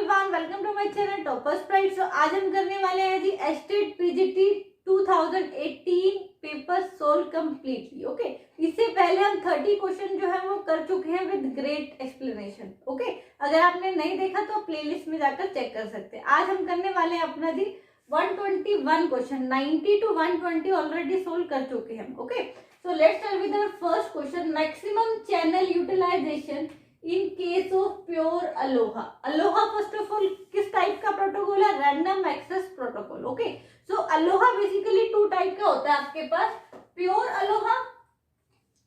Everyone, welcome to my channel toppers pride. So आज हम करने वाले हैं G state PGT 2018 paper solve completely. Okay, इससे पहले हम 30 क्वेश्चन जो है वो कर चुके हैं विद ग्रेट एक्सप्लेनेशन। ओके, अगर आपने नहीं देखा तो प्लेलिस्ट में जाकर चेक कर सकते हैं। आज हम करने वाले हैं अपना जी 121 क्वेश्चन, 90 to 120 ऑलरेडी सोल्व कर चुके हैं। Okay, so let's start with our first question. Maximum channel utilisation in case of pure ALOHA. ALOHA first of all किस टाइप का प्रोटोकॉल है? Random access protocol. Okay, so ALOHA basically two type का होता है आपके पास, pure ALOHA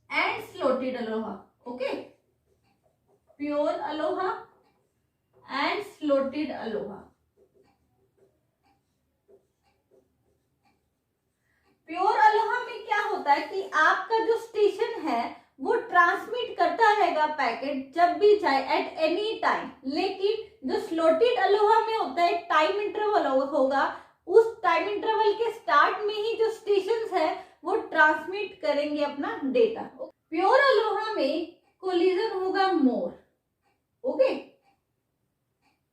and slotted ALOHA. Okay, pure ALOHA and slotted ALOHA. Pure ALOHA में क्या होता है कि आपका जो स्टेशन है वो ट्रांसमिट करता रहेगा पैकेट जब भी चाहे, एट एनी टाइम। लेकिन जो स्लॉटेड अलोहा में होता है टाइम इंटरवल होगा, उस टाइम इंटरवल के स्टार्ट में ही जो स्टेशंस है वो ट्रांसमिट करेंगे अपना डेटा। प्योर अलोहा में कोलिजन होगा more, okay,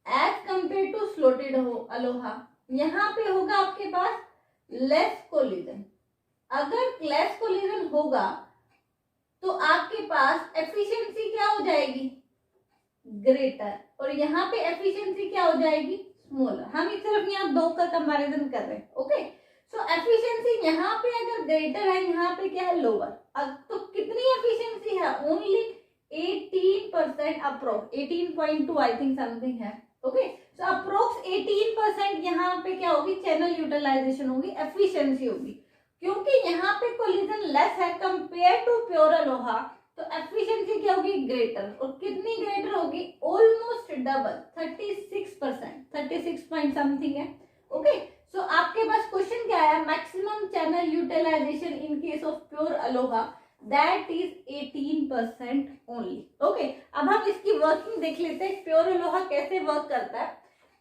as compare to slotted ALOHA. यहाँ पे होगा आपके पास लेस कोलिजन। अगर लेस कोलिजन होगा तो आपके पास एफिशिएंसी क्या हो जाएगी? ग्रेटर। और यहाँ पे एफिशिएंसी क्या हो जाएगी? स्मॉलर। हम सिर्फ यहाँ दो का कंपैरिजन कर रहे हैं। ओके, सो एफिशिएंसी यहाँ पे अगर ग्रेटर है, यहाँ पे क्या है? लोअर। तो कितनी एफिशिएंसी है? Only 18% approx, 18.2 I think something है। ओके, सो अप्रोक्स 18% यहाँ पे क्या होगी? चैनल यूटिलाइजेशन होगी, एफिशिएंसी होगी। क्योंकि यहाँ पे कोलिजन लेस है कंपेयर टू प्योर अलोहा, तो एफिशिएंसी क्या होगी? ग्रेटर। और कितनी ग्रेटर होगी? ऑलमोस्ट डबल, 36%, 36 पॉइंट समथिंग है। ओके, सो आपके पास क्वेश्चन क्या है? Maximum channel utilisation in case of pure ALOHA that is 18% only. Okay, अब हम इसकी वर्किंग देख लेते हैं, प्योर अलोहा कैसे वर्क करता है।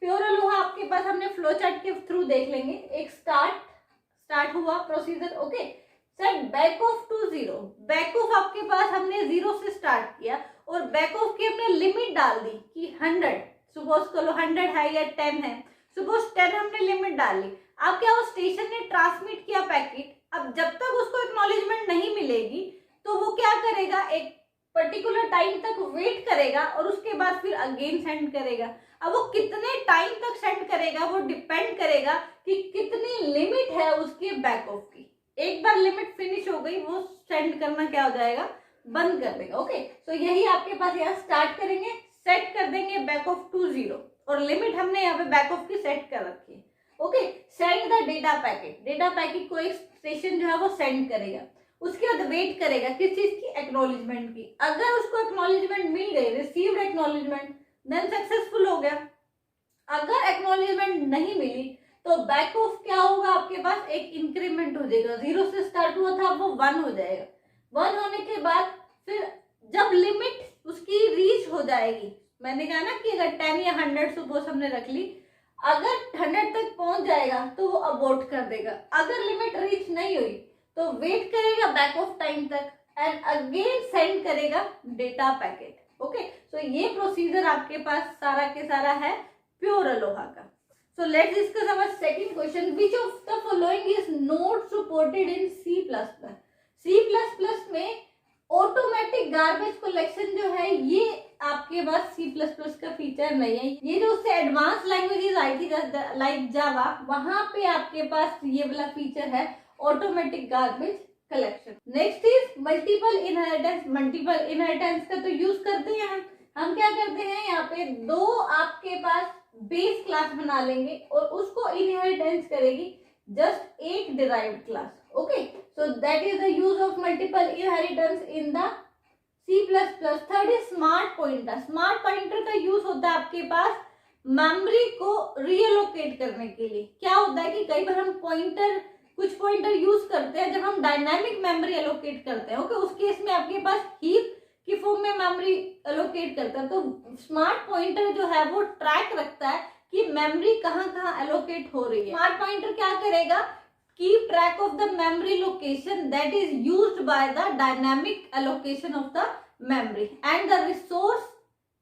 प्योर अलोहा आपके पास हमने फ्लो चार्ट के थ्रू देख लेंगे। एक स्टार्ट हुआ procedure. Okay, set back off to 0। Back off आपके पास हमने 0 से स्टार्ट किया और बैक ऑफ की हमने लिमिट डाल दी कि 100, सपोज करो 100 है या 10 है, सपोज 10 हमने लिमिट डाल ली। अब क्या हो, स्टेशन ने ट्रांसमिट किया पैकेट। अब जब तक उसको एक्नॉलेजमेंट नहीं मिलेगी तो वो क्या करेगा? एक पर्टिकुलर टाइम तक वेट करेगा और उसके बाद फिर अगेन सेंड करेगा। अब वो कितने टाइम तक सेंड करेगा वो डिपेंड करेगा कि कितनी लिमिट है उसके बैक ऑफ की। एक बार लिमिट फिनिश हो गई, वो सेंड करना क्या हो जाएगा? बंद कर देगा। ओके, तो यही आपके पास यहाँ स्टार्ट करेंगे, सेट कर देंगे बैक ऑफ टू 0 और लिमिट हमने यहाँ पे बैक ऑफ की सेट कर रखी है। Okay, send the data packet. Data packet को एक स्टेशन जो है वो सेंड करेगा, उसके बाद वेट करेगा किस चीज की? एक्नॉलेजमेंट की। अगर उसको एक्नॉलेजमेंट मिल गई, रिसीव्ड एक्नॉलेजमेंट, देन सक्सेसफुल हो गया। अगर एक्नॉलेजमेंट नहीं मिली तो बैक ऑफ क्या होगा? आपके पास एक इंक्रीमेंट हो जाएगा। 0 से स्टार्ट हुआ था, वो 1 हो जाएगा। 1 होने के बाद फिर जब लिमिट उसकी रीच हो जाएगी, मैंने कहा ना कि अगर 10 या 100 सपोज हमने रख ली, अगर 100 तक पहुंच जाएगा तो वो अबॉर्ट कर देगा। अगर लिमिट रीच नहीं हुई तो वेट करेगा बैक ऑफ टाइम तक एंड अगेन सेंड करेगा डेटा पैकेट। ओके, सो ये प्रोसीजर आपके पास सारा के सारा है प्योर अलोहा का। So let's discuss our second question. Which of the following is not supported in C++? C++ में ऑटोमेटिक गार्बेज कलेक्शन जो है ये आपके पास C++ का फीचर नहीं है। ये जो उससे एडवांस लैंग्वेजेस आई थी लाइक जावा, वहां पे आपके पास ये वाला फीचर है, automatic garbage collection. Next is multiple inheritance. Multiple inheritance का तो यूज करते हैं हम क्या करते हैं? यहाँ पे दो आपके पास बेस क्लास बना लेंगे और उसको इनहेरिटेंस करेगी जस्ट एक derived class. Okay, so that is the use of multiple inheritance in the C++। Third is smart pointer. Smart pointer का यूज होता है आपके पास मेमोरी को रीअलोकेट करने के लिए। क्या होता है कि कई बार हम कुछ पॉइंटर यूज करते हैं जब हम डायनामिक मेमोरी एलोकेट करते हैं। ओके, उस केस में आपके पास हीप की फॉर्म में मेमोरी एलोकेट करता है। तो स्मार्ट पॉइंटर जो है वो ट्रैक रखता है कि मेमोरी कहाँ कहाँ एलोकेट हो रही है। स्मार्ट पॉइंटर क्या करेगा? Keep track of the memory location that is used by the dynamic allocation of the memory and the resource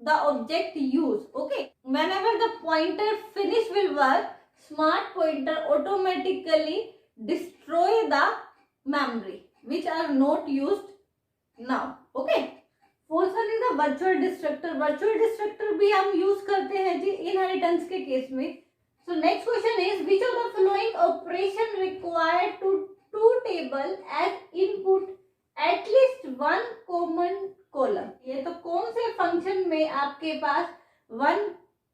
the object use. Okay, whenever the pointer finish will work, smart pointer automatically destroy the memory which are not used now. Okay. Fourth one is the virtual destructor. Virtual destructor भी हम use करते हैं जी inheritance के case में. So next question is which of the following operation required to to table as input at least one common column. ये तो कौन से फंक्शन में आपके पास वन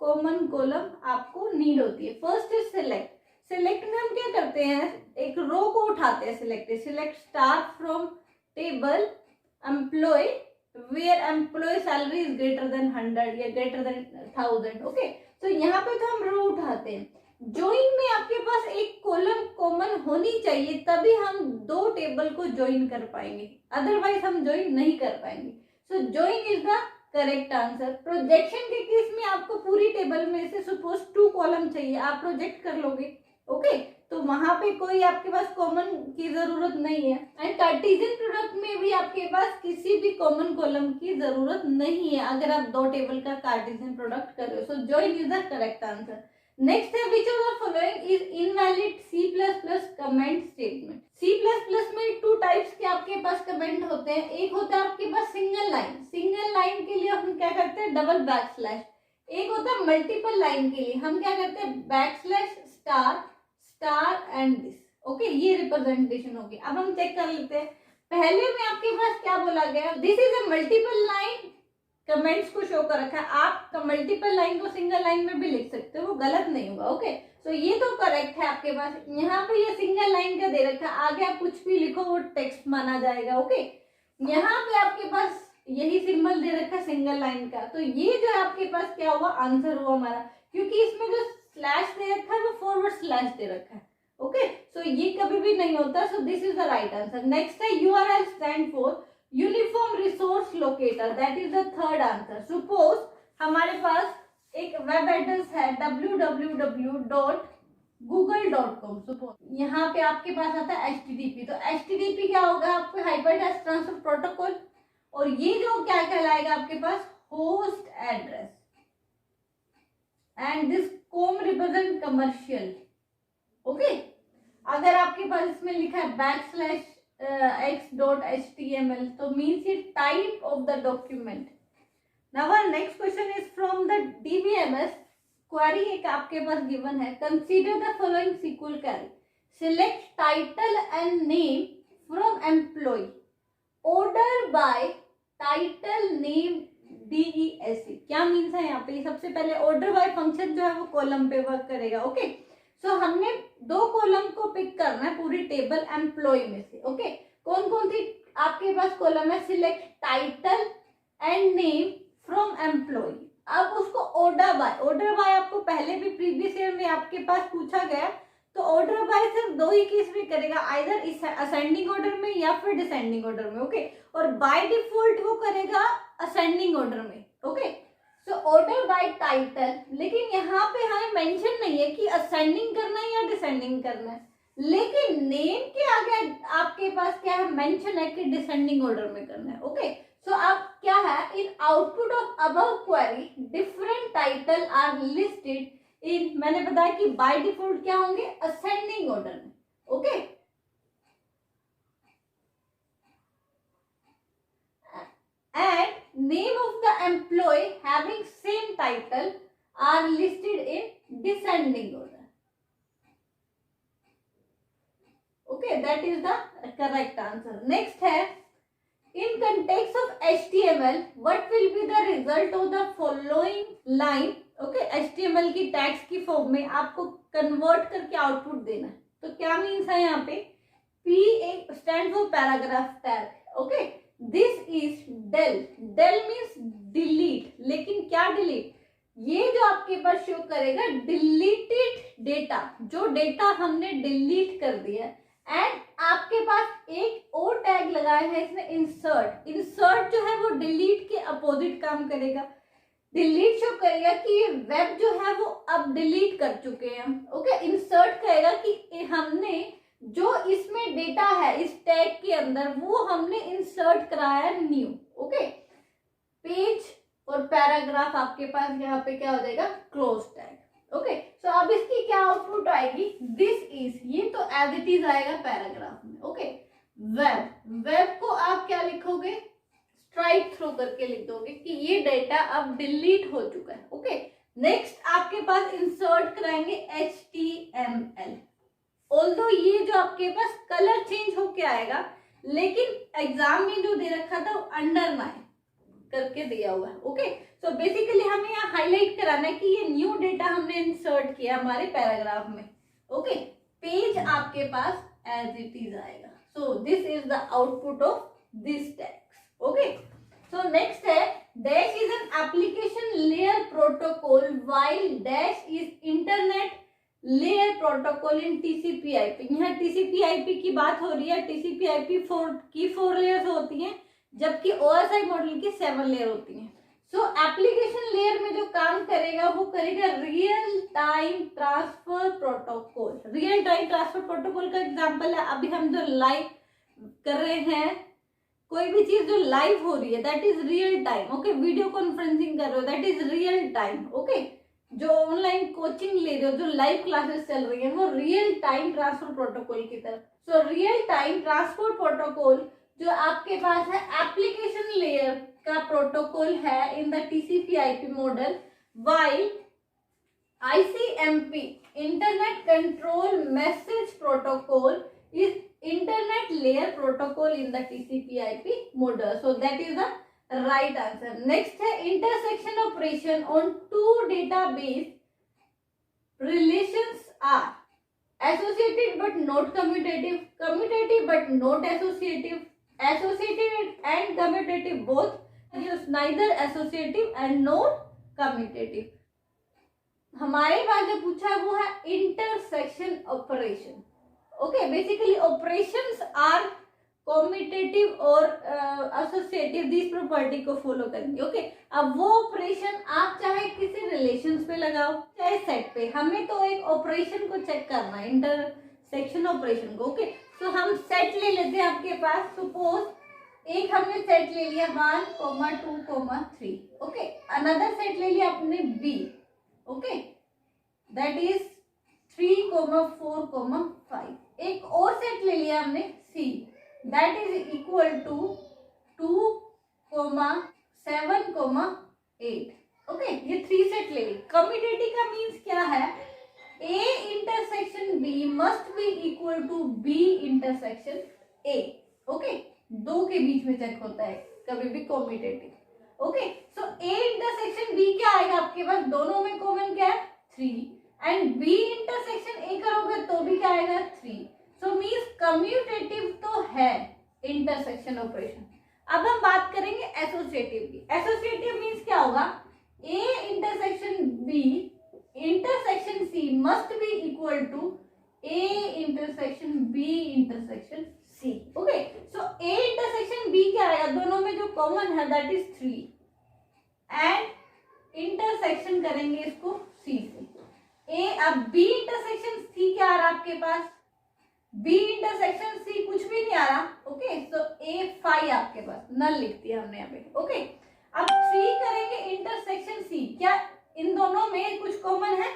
कॉमन कॉलम आपको नीड होती है. First is select. सिलेक्ट में हम क्या करते हैं, एक रो को उठाते हैं. Select star from table employ where employee salary is greater than 100 या greater than 1000. ओके, तो यहाँ पे तो हम रो उठाते हैं. ज्वाइन में आपके पास एक कॉलम कॉमन होनी चाहिए, तभी हम दो टेबल को ज्वाइन कर पाएंगे, अदरवाइज हम ज्वाइन नहीं कर पाएंगे. सो join is the correct answer. Projection के केस में आपको पूरी टेबल में से सपोज 2 कॉलम चाहिए, आप प्रोजेक्ट कर लोगे. ओके, तो वहां पे कोई आपके पास कॉमन की जरूरत नहीं है. एंड कार्टेशियन प्रोडक्ट में भी आपके पास किसी भी कॉमन कॉलम की जरूरत नहीं है अगर आप दो टेबल का कार्टेशियन प्रोडक्ट कर रहे हो. So join is the correct answer. Next है which of the following is invalid C++ comment statement. C++ में 2 टाइप्स के आपके पास कमेंट होते हैं. एक होता है आपके पास सिंगल लाइन. सिंगल लाइन के लिए हम क्या करते हैं, डबल बैकस्लैश. एक होता है मल्टीपल लाइन के लिए हम क्या करते हैं, backslash star and this. Okay, ये रिप्रेजेंटेशन होगी. अब हम चेक कर लेते हैं. पहले में आपके पास क्या बोला गया, this is a multiple line. Comments को शो कर रखा है. आप मल्टीपल लाइन को सिंगल लाइन में भी लिख सकते हो, वो गलत नहीं होगा. ओके, तो ये तो करेक्ट है आपके पास. यहाँ पे ये सिंगल लाइन का दे रखा है, आगे आप कुछ भी लिखो वो टेक्स्ट माना जाएगा. ओके, यहाँ पे आपके पास यही सिंबल दे रखा है सिंगल लाइन का. तो ये जो है आपके पास क्या हुआ, आंसर हुआ हमारा, क्योंकि इसमें जो स्लैश दे रखा है वो फॉरवर्ड स्लैश दे रखा है. ओके, सो ये कभी भी नहीं होता. सो this is the right answer. Next है URL stand for uniform resource locator. That is the third answer. Suppose हमारे पास एक वेब एड्रेस है www.google.com. सपोज यहाँ पे आपके पास आता है HTTP. तो HTTP क्या होगा, आपको हाइपरटेक्स्ट ट्रांसफर प्रोटोकॉल. और ये जो क्या कहलाएगा आपके पास, host address. And this com represent commercial. Okay, अगर आपके पास इसमें लिखा है \x.html तो मीन्स ये type of the document. Now our next question is from the DBMS. Query एक आपके पास गिवन है. Consider the following SQL query. Select title and name from employ. Order by title name DESC. क्या means है यहाँ पे, सबसे पहले ऑर्डर बाय फंक्शन जो है वो कॉलम पे वर्क करेगा. ओके, सो हमने 2 कॉलम को पिक करना है पूरी टेबल एम्प्लॉय में से. ओके, कौन कौन सी आपके पास कॉलम है, select title and name from employ. अब उसको ऑर्डर बाय आपको पहले भी प्रीवियस ईयर में आपके पास पूछा गया. तो ऑर्डर बाय सिर्फ 2 ही केस में करेगा, आइदर असेंडिंग ऑर्डर में या फिर डिसेंडिंग ऑर्डर में. ओके, और बाय डिफॉल्ट वो करेगा असेंडिंग ऑर्डर में. Okay, so order by title. लेकिन यहाँ पे हमें मेंशन नहीं है कि असेंडिंग करना है या डिसेंडिंग करना है, लेकिन नेम के आगे आपके पास क्या है, मेंशन है कि डिसेंडिंग ऑर्डर में करना है. ओके, सो अब क्या है, in output of above query different title are listed in, मैंने बताया कि बाय डिफॉल्ट क्या होंगे, असेंडिंग ऑर्डर में. Okay, and name of the employee having same title are listed in descending order. Okay, that is the correct answer. Next है, in context of HTML what will be the result of the following line. Okay, HTML की tags की form में आपको convert करके output देना है. तो क्या मीन्स है यहाँ पे, P stand for paragraph tag. Okay, this is del. del means delete. लेकिन क्या डिलीट, ये जो आपके पास शो करेगा डिलीटेड डेटा, जो डेटा हमने डिलीट कर दिया. एंड आपके पास एक और टैग लगाया है इसमें, इंसर्ट. इंसर्ट जो है वो डिलीट के अपोजिट काम करेगा. डिलीट शो करेगा कि ये वेब जो है वो अब डिलीट कर चुके हैं. ओके, इंसर्ट कहेगा कि हमने जो इसमें डेटा है इस टैग के अंदर वो हमने इंसर्ट कराया है न्यू. ओके, पेज और पैराग्राफ आपके पास यहाँ पे क्या हो जाएगा, क्लोज टैग. ओके, सो अब इसकी क्या आउटपुट आएगी, दिस इज, ये तो एज इट इज आएगा पैराग्राफ में। ओके, वेब, वेब को आप क्या लिखोगे, स्ट्राइक थ्रू करके लिख दोगे कि ये डेटा अब डिलीट हो चुका है। ओके, नेक्स्ट आपके पास इंसर्ट कराएंगे HTML। ऑल्दो ये जो आपके पास कलर चेंज होके आएगा, लेकिन एग्जाम में जो दे रखा था वो अंडरलाइन करके दिया हुआ है। ओके, सो बेसिकली हमें यहाँ हाईलाइट कराना है कि ये न्यू डेटा हमने इंसर्ट किया हमारे पैराग्राफ में। ओके, पेज आपके पास एज इट इज आएगा। So this is the output of this text. Okay, so next है dash is an application layer protocol while dash is internet layer protocol in TCP/IP। यहाँ TCP/IP की बात हो रही है। TCP/IP की 4 लेयर्स होती हैं, जबकि OSI मॉडल की 7 लेयर होती हैं। सो एप्लीकेशन लेयर में जो काम करेगा वो करेगा real time transfer protocol. Real time transfer protocol का एग्जांपल है अभी हम जो लाइव कर रहे हैं, कोई भी चीज जो लाइव हो रही है that is real time. Okay, video conferencing कर रहे हो that is real time. Okay, जो ऑनलाइन कोचिंग ले रहे हो, जो लाइव क्लासेस चल रही है, वो रियल टाइम ट्रांसफर प्रोटोकॉल की तरफ। So real time transfer protocol जो आपके पास है एप्लीकेशन लेयर का प्रोटोकॉल है in the TCP/IP model, while ICMP internet control message protocol is internet layer protocol in the TCP/IP model. So that is the right answer. Next है intersection operation on two database relations are associated but not commutative, commutative but not associative, associative and commutative both, use neither associative and not commutative। हमारे पास जो पूछा है वो है intersection operation. Okay, basically operations are commutative और associative, this property को follow करेंगे। ओके, अब वो ऑपरेशन आप चाहे किसी रिलेशंस पे लगाओ चाहे सेट पे, हमें तो एक ऑपरेशन को चेक करना है, इंटरसेक्शन ऑपरेशन को। ओके, तो हम सेट ले लेते हैं आपके पास। सपोज एक हमने सेट ले लिया 1, 2, 3। ओके, अनदर सेट ले लिया अपने B। Okay, that is 3, 4, 5। एक और सेट ले लिया हमने C, that is equal to 2, 7, 8। Okay, ये 3 सेट ले ली। कम्यूटेटिव का मीन्स क्या है, A intersection B must be equal to B intersection A। Okay, दो के बीच में चेक होता है कभी भी commutative. Okay, so A intersection B क्या आएगा आपके पास, दोनों में कॉमन क्या है 3, एंड B इंटरसेक्शन A करोगे तो भी क्या आएगा 3। सो मीन्स कम्यूटेटिव तो है इंटरसेक्शन ऑपरेशन। अब हम बात करेंगे एसोसिएटिव की। एसोसिएटिव मीन्स क्या होगा, A intersection B intersection C must be equal to A intersection B intersection C। Okay, so A intersection B क्या आएगा, दोनों में जो कॉमन है दैट इज 3, एंड इंटरसेक्शन करेंगे इसको C से। अब B इंटरसेक्शन C क्या आ रहा है आपके पास, B इंटरसेक्शन C कुछ भी नहीं आ रहा। ओके, तो A 5 आपके पास नल लिख दिया हमने यहाँ पे। ओके, अब 3 करेंगे इंटरसेक्शन C, क्या इन दोनों में कुछ कॉमन है,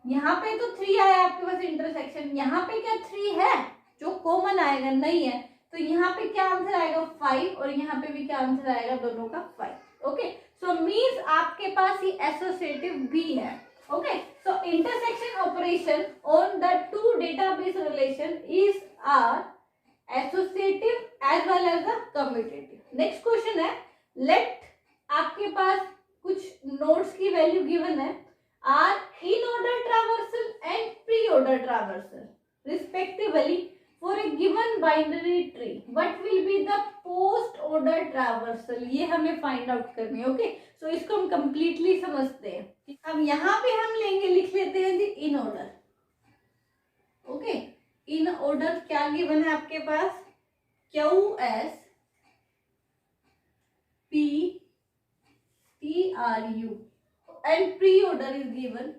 यहाँ पे तो 3 आया आपके पास इंटरसेक्शन, यहाँ पे क्या 3 है जो कॉमन आएगा, नहीं है, तो यहाँ पे क्या आंसर आएगा 5, और यहाँ पे भी क्या आंसर आएगा दोनों का 5। ओके, सो मीन्स आपके पास ये एसोसिएटिव भी है। Okay, so intersection operation on the two database relation is are associative as well as the commutative। Next question है, let आपके पास कुछ nodes की value given है, are in order traversal and pre order traversal respectively for a given binary tree, what will be the post order traversal, ये हमें find out करनी है। Okay, सो इसको हम कंप्लीटली समझते हैं। अब यहाँ पे हम लेंगे, लिख लेते हैं जी in order. Okay, in order क्या गिवन है आपके पास, QS P TRU and pre order is given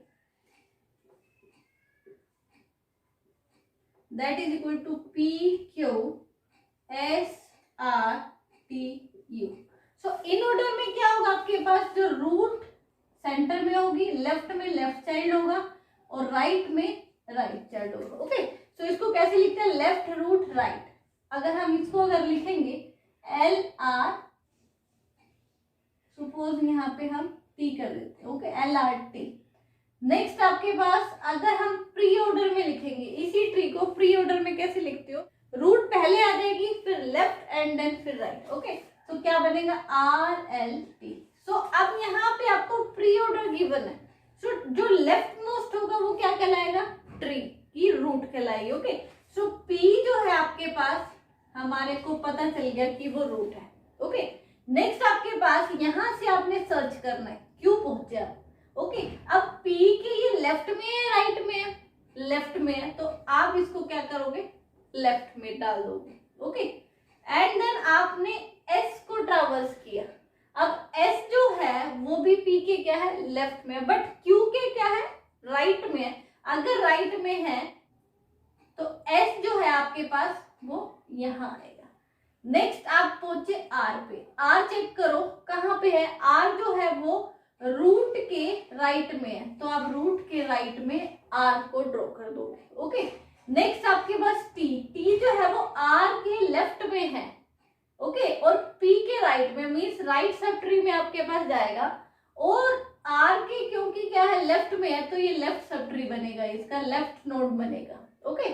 that is equal to PQ SRTU। So in order में क्या होगा आपके पास, जो रूट सेंटर में होगी, लेफ्ट में लेफ्ट चाइल्ड होगा और राइट में राइट चाइल्ड होगा। ओके, तो इसको कैसे लिखते हैं, लेफ्ट रूट राइट। अगर हम इसको अगर लिखेंगे एल आर, सपोज यहाँ पे हम टी कर देते हैं, okay, L R T. Next आपके पास अगर हम प्री ऑर्डर में लिखेंगे, इसी ट्री को प्री ऑर्डर में कैसे लिखते हो, रूट पहले आ जाएगी, फिर लेफ्ट एंड देन फिर राइट। ओके, तो क्या बनेगा आर एल टी। सो अब यहाँ पे आपको प्री ऑर्डर गिवन है, सो जो लेफ्ट मोस्ट होगा वो क्या कहलाएगा, ट्री की रूट कहलाएगी। ओके, सो पी जो है आपके पास हमारे को पता चल गया कि वो रूट है। ओके, नेक्स्ट आपके पास यहाँ से आपने सर्च करना है क्यों पहुंचे आप। ओके, अब पी के ये लेफ्ट में है राइट में है, लेफ्ट में है, तो आप इसको क्या करोगे, लेफ्ट में डाल दोगे। ओके, एंड देन आपने एस को ट्रैवर्स किया। अब एस जो है वो भी पी के क्या है, लेफ्ट में, बट क्यू के क्या है, राइट में है। अगर राइट में है तो एस जो है आपके पास वो यहाँ आएगा। नेक्स्ट आप पहुंचे आर पे, आर चेक करो कहाँ पे है, आर जो है वो रूट के राइट में है, तो आप रूट के राइट में आर को ड्रॉ कर दोगे। ओके, नेक्स्ट आपके पास टी, टी जो है वो आर के लेफ्ट में है। ओके, और पी के राइट में, मीन्स राइट सब ट्री में आपके पास जाएगा, और आर के क्योंकि क्या है लेफ्ट में है तो ये लेफ्ट सब ट्री बनेगा, इसका लेफ्ट नोड बनेगा। ओके,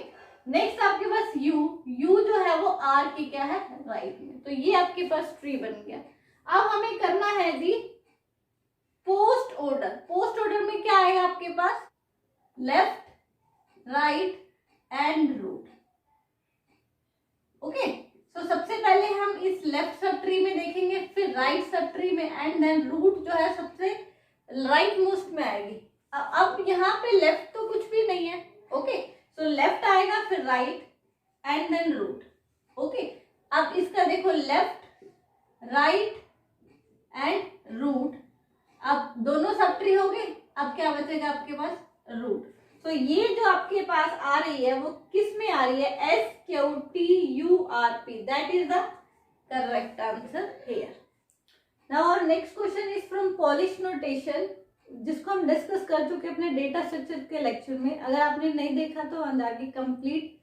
नेक्स्ट आपके पास यू, यू जो है वो आर की क्या है, राइट में, तो ये आपके पास ट्री बन गया। अब हमें करना है जी पोस्ट ऑर्डर। पोस्ट ऑर्डर में क्या आएगा आपके पास, left right and root. Okay, तो सबसे पहले हम इस लेफ्ट सब ट्री में देखेंगे, फिर राइट सब ट्री में, एंड देन रूट जो है सबसे राइट मोस्ट में आएगी। अब यहाँ पे लेफ्ट तो कुछ भी नहीं है। ओके, सो लेफ्ट आएगा, फिर right and then root. Okay, अब इसका देखो लेफ्ट राइट एंड रूट, अब दोनों सब ट्री हो गए, अब क्या बचेगा आपके पास, रूट। तो ये जो आपके पास आ रही है वो किस में आ रही है, S Q T U R P, that is the correct answer here. Now our next question is from Polish notation, जिसको हम डिस्कस कर चुके अपने डेटा स्ट्रक्चर के लेक्चर में। अगर आपने नहीं देखा तो जाके कंप्लीट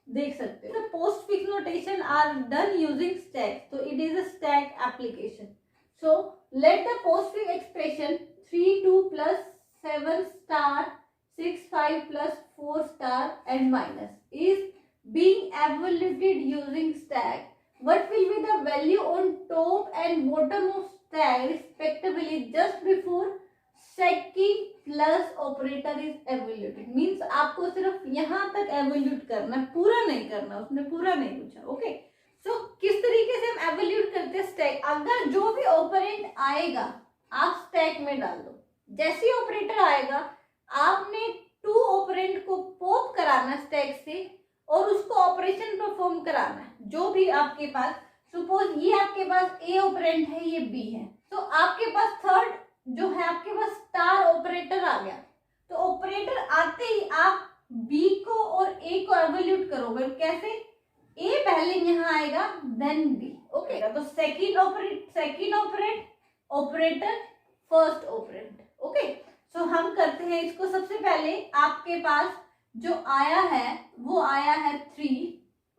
देख सकते हो। Postfix notation are done using stack, तो it is a stack application. So let the postfix expression 3 2 plus 7 star 6 5 plus 4 star and minus is being evaluated using stack. What will be the value on top and bottom of stack respectively just before second plus operator is evaluated? Means आपको सिर्फ यहाँ तक evaluate करना, पूरा नहीं करना, उसने पूरा नहीं पूछा। ओके, तो किस तरीके से हम एवल्यूट करते हैं स्टैक, अगर जो भी ऑपरेंड आएगा आप स्टैक में डाल दो। जैसे ऑपरेटर आएगा आपने टू ऑपरेंड को पॉप कराना स्टैक से और उसको ऑपरेशन परफॉर्म कराना है। जो भी आपके पास, सपोज ये आपके पास ए ऑपरेंड है, ये बी है, तो आपके पास थर्ड जो है आपके पास स्टार ऑपरेटर आ गया, तो ऑपरेटर आते ही आप बी को और ए को एवल्यूट करोगे। कैसे, ए पहले यहाँ आएगा देन बी। ओके, तो second operator first operand. Okay, so हम करते हैं इसको। सबसे पहले आपके पास जो आया है वो आया है 3,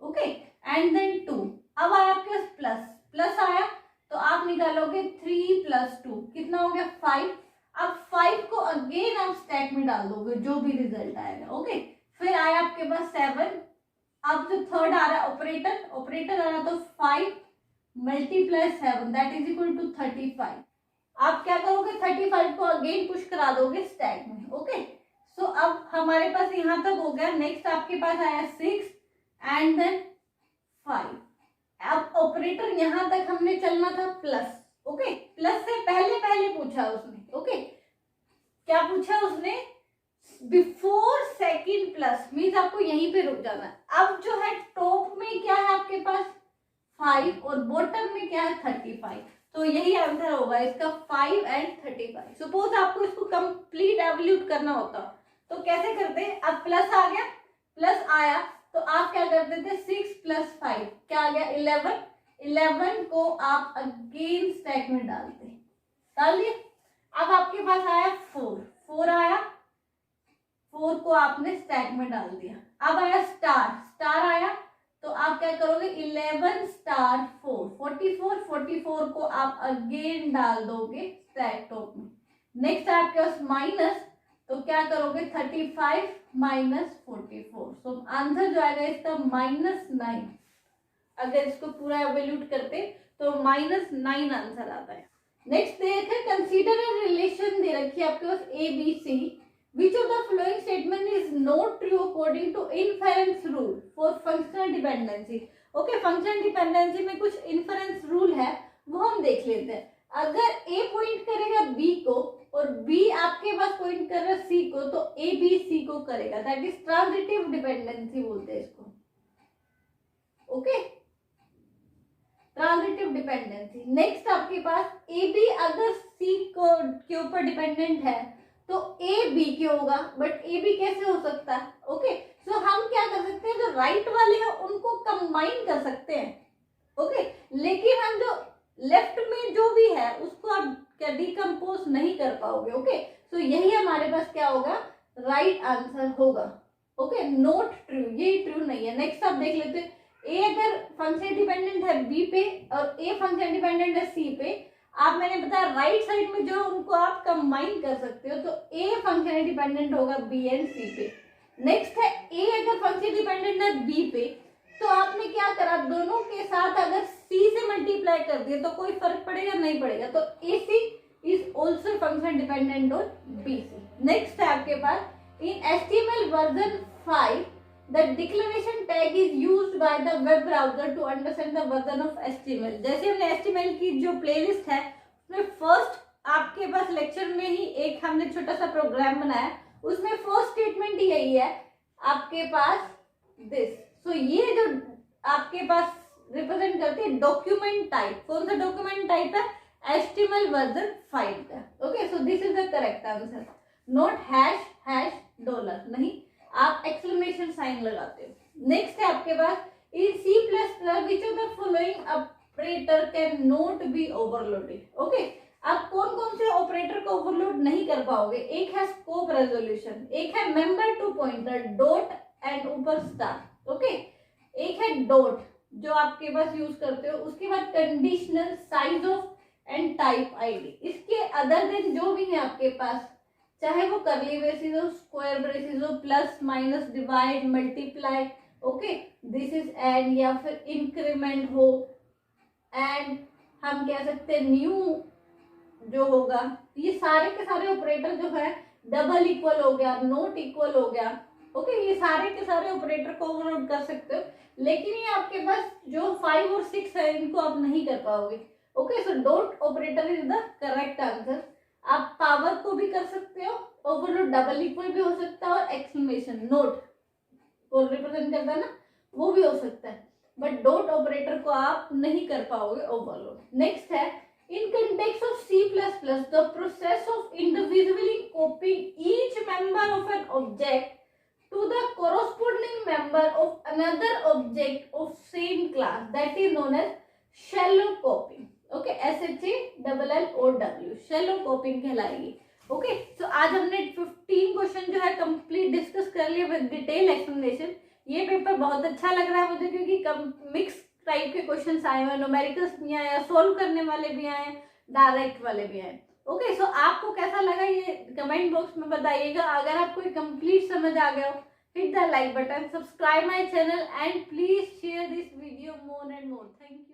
ओके, एंड देन 2। अब आया आपके पास प्लस, प्लस आया तो आप निकालोगे 3 + 2, कितना हो गया 5। अब 5 को अगेन आप स्टैक में डाल दोगे जो भी रिजल्ट आएगा। ओके, फिर आया आपके पास 7, अब जो थर्ड आ रहा है ऑपरेटर आ रहा, तो 5 × 7 दैट इज इक्वल टू 35। आप क्या करोगे, 35 को अगेन पुश करा दोगे स्टैक में। ओके, सो अब हमारे पास यहाँ तक हो गया। नेक्स्ट आपके पास आया 6 एंड देन 5। अब ऑपरेटर यहाँ तक हमने चलना था प्लस। ओके, प्लस से पहले पूछा उसने। ओके, क्या पूछा उसने, बिफोर सेकंड प्लस, मीन्स आपको यहीं पे रुक जाना है। अब जो है टॉप में क्या है आपके पास 5 और बॉटम में क्या है 35, तो यही आंसर होगा इसका 5 एंड 35। सपोज आपको इसको कंप्लीट एवल्यूट करना होता तो कैसे करते, अब प्लस आ गया, प्लस आया तो आप क्या करते थे 6 + 5 क्या आ गया 11 को आप अगेन स्टैक में डाल दिए। अब आपके पास आया 4 आया, 4 को आपने स्टैक में डाल दिया। अब आया स्टार आया, तो आप क्या करोगे 11 स्टार 4 44 को आप अगेन डाल दोगे स्टैक टॉप में। नेक्स्ट है आपके पास माइनस, तो क्या करोगे 35 माइनस 44, सो आंसर जो आएगा इसका -9। अगर इसको पूरा एवैल्यूट करते तो -9 आंसर आता है। नेक्स्ट देखिए कंसीडर अ रिलेशन दे रखी है आपके पास ABC, which of the following statement is not true according to inference rule for functional dependency। Okay, functional dependency में कुछ इन्फरेंस रूल है, वो हम देख लेते हैं। अगर A पॉइंट करेगा B को और B आपके पास पॉइंट कर रहा है C को, तो A B C को करेगा, दैट इज ट्रांजिटिव डिपेंडेंसी बोलते हैं इसको। Okay, transitive dependency. नेक्स्ट आपके पास ए बी अगर सी को के ऊपर डिपेंडेंट है तो ए बी के होगा, बट ए बी कैसे हो सकता है? ओके, सो हम क्या कर सकते हैं, जो राइट वाले हैं उनको कंबाइन कर सकते हैं। ओके, लेकिन हम जो लेफ्ट में जो भी है उसको आप क्या डिकम्पोज नहीं कर पाओगे। ओके, सो यही हमारे पास क्या होगा, राइट आंसर होगा। ओके, नॉट ट्रू, ये ट्रू नहीं है। नेक्स्ट आप देख लेते हैं, ए अगर फंक्शन डिपेंडेंट है बी पे और ए फंक्शन डिपेंडेंट है सी पे, आप मैंने बताया राइट साइड में जो उनको आप कंबाइन कर सकते हो, तो ए फंक्शन डिपेंडेंट होगा बी एंड सी पे। नेक्स्ट है ए अगर फंक्शन डिपेंडेंट है बी पे, तो आपने क्या करा, दोनों के साथ अगर सी से मल्टीप्लाई कर दिया तो कोई फर्क पड़ेगा नहीं पड़ेगा, तो A C is also function dependent on B C. Next है आपके पास in HTML version 5 the declaration tag is used by the web browser to understand the version of HTML। जैसे हमने HTML की जो प्लेलिस्ट है उसमें फर्स्ट आपके पास लेक्चर में ही एक हमने छोटा सा प्रोग्राम बनाया, उसमें फर्स्ट स्टेटमेंट ही यही है आपके पास दिस। सो ये जो आपके पास रिप्रेजेंट करती है डॉक्यूमेंट टाइप, कौन सा डॉक्यूमेंट टाइप है, HTML वर्जन 5 का। Okay, so this is the correct answer, not hash dollar नहीं, आप एक्सक्लेमेशन साइन लगाते हो। नेक्स्ट है आपके पास इन C++ which of the following operator can not be overloaded। Okay, आप कौन कौन से ऑपरेटर को ओवरलोड नहीं कर पाओगे, एक है स्कोप रेजोल्यूशन, एक है member to pointer, dot and ऊपर स्टार। ओके, एक है डॉट जो आपके पास यूज करते हो, उसके बाद conditional, size of and type ID. इसके अदर देन जो भी है आपके पास, चाहे वो करली ब्रेसेस हो, स्क्वायर ब्रेसेस हो, plus minus divide multiply, okay, this is and, या फिर इंक्रीमेंट हो, एंड हम कह सकते हैं न्यू जो होगा, ये सारे के सारे ऑपरेटर जो है, डबल इक्वल हो गया, नॉट इक्वल हो गया। ओके, ये सारे के सारे ऑपरेटर को ओवरलोड कर सकते हो, लेकिन ये आपके पास जो 5 और 6 है इनको आप नहीं कर पाओगे। Okay, so dot operator is the correct answer. आप पावर को भी कर सकते हो, ओवरलोड डबल इक्वल भी हो सकता है, और एक्सक्लेमेशन नोट को रिप्रेजेंट करता है ना, वो भी हो सकता है, बट डॉट ऑपरेटर को आप नहीं कर पाओगे ओवरलोड। नेक्स्ट है in context of C++ the process of individually copying each member of an object to the corresponding member of another object of same class, that is known as shallow copying. Okay, SHALLOW shallow copying कहलाएगी। Okay, सो आज हमने 15 question जो है complete discuss कर लिए with detail explanation. ये paper बहुत अच्छा लग रहा है मुझे, क्योंकि मिक्स टाइप के क्वेश्चंस आए हुए, न्यूमेरिकल्स भी आए हैं, सोल्व करने वाले भी आए, डायरेक्ट वाले भी आए। ओके, सो आपको कैसा लगा ये कमेंट बॉक्स में बताइएगा। अगर आपको ये कंप्लीट समझ आ गया हो, hit the like button, subscribe my channel and please share this video more and more. Thank you.